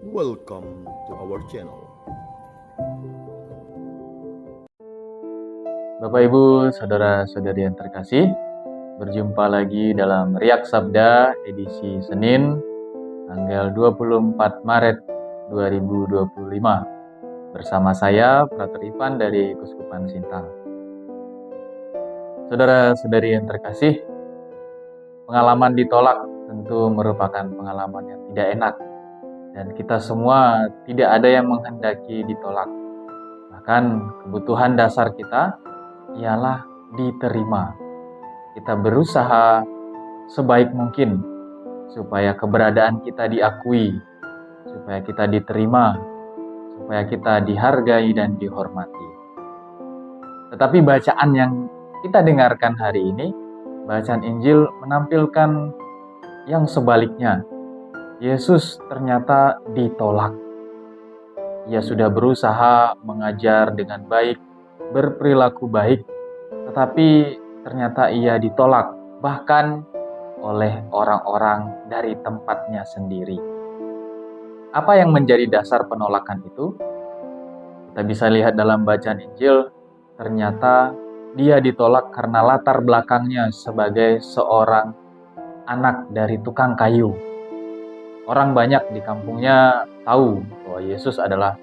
Welcome to our channel. Bapak Ibu, saudara-saudari yang terkasih, berjumpa lagi dalam Riak Sabda edisi Senin, tanggal 24 Maret 2025. Bersama saya, Frater Ivan dari Kuskupan Sintang. Saudara-saudari yang terkasih, pengalaman ditolak tentu merupakan pengalaman yang tidak enak. Dan kita semua tidak ada yang menghendaki ditolak. Bahkan kebutuhan dasar kita ialah diterima. Kita berusaha sebaik mungkin supaya keberadaan kita diakui, supaya kita diterima, supaya kita dihargai dan dihormati. Tetapi bacaan yang kita dengarkan hari ini, bacaan Injil menampilkan yang sebaliknya. Yesus ternyata ditolak. Ia sudah berusaha mengajar dengan baik, berperilaku baik, tetapi ternyata ia ditolak, bahkan oleh orang-orang dari tempatnya sendiri. Apa yang menjadi dasar penolakan itu? Kita bisa lihat dalam bacaan Injil, ternyata dia ditolak karena latar belakangnya sebagai seorang anak dari tukang kayu. Orang banyak di kampungnya tahu bahwa Yesus adalah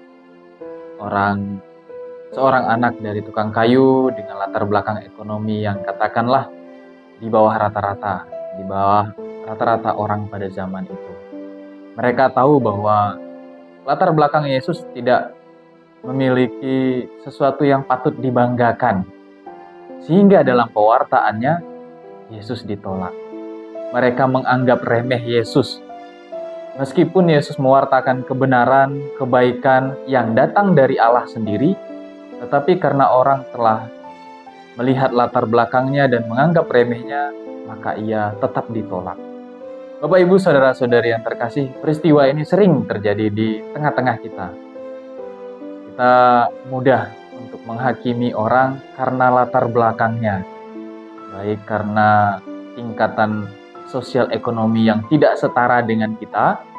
seorang anak dari tukang kayu dengan latar belakang ekonomi yang katakanlah di bawah rata-rata orang pada zaman itu. Mereka tahu bahwa latar belakang Yesus tidak memiliki sesuatu yang patut dibanggakan. Sehingga dalam pewartaannya, Yesus ditolak. Mereka menganggap remeh Yesus. Meskipun Yesus mewartakan kebenaran, kebaikan yang datang dari Allah sendiri, tetapi karena orang telah melihat latar belakangnya dan menganggap remehnya, maka ia tetap ditolak. Bapak Ibu saudara-saudari yang terkasih, peristiwa ini sering terjadi di tengah-tengah kita. Kita mudah untuk menghakimi orang karena latar belakangnya, baik karena tingkatan sosial ekonomi yang tidak setara dengan kita,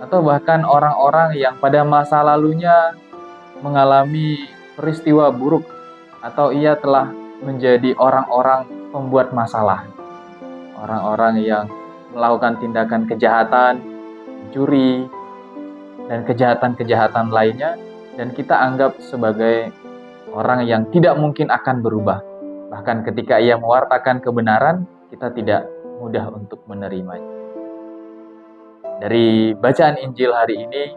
atau bahkan orang-orang yang pada masa lalunya mengalami peristiwa buruk atau ia telah menjadi orang-orang pembuat masalah. Orang-orang yang melakukan tindakan kejahatan, mencuri, dan kejahatan-kejahatan lainnya, dan kita anggap sebagai orang yang tidak mungkin akan berubah. Bahkan ketika ia mewartakan kebenaran, kita tidak mudah untuk menerimanya. Dari bacaan Injil hari ini,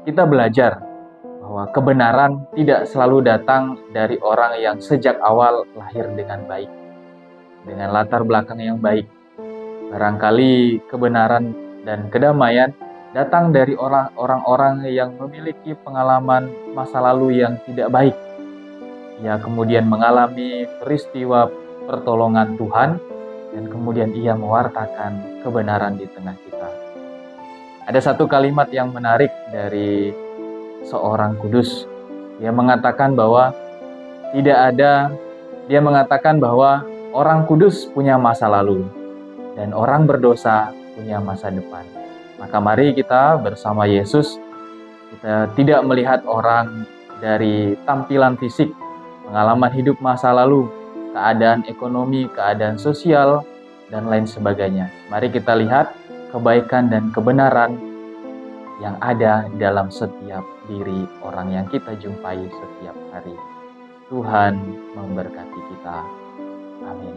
kita belajar bahwa kebenaran tidak selalu datang dari orang yang sejak awal lahir dengan baik, dengan latar belakang yang baik. Barangkali kebenaran dan kedamaian datang dari orang-orang yang memiliki pengalaman masa lalu yang tidak baik. Ia kemudian mengalami peristiwa pertolongan Tuhan, dan kemudian ia mewartakan kebenaran di tengah kita. Ada satu kalimat yang menarik dari seorang kudus. Dia mengatakan bahwa orang kudus punya masa lalu dan orang berdosa punya masa depan. Maka mari kita bersama Yesus, kita tidak melihat orang dari tampilan fisik, pengalaman hidup masa lalu, keadaan ekonomi, keadaan sosial, dan lain sebagainya. Mari kita lihat kebaikan dan kebenaran yang ada dalam setiap diri orang yang kita jumpai setiap hari. Tuhan memberkati kita. Amin.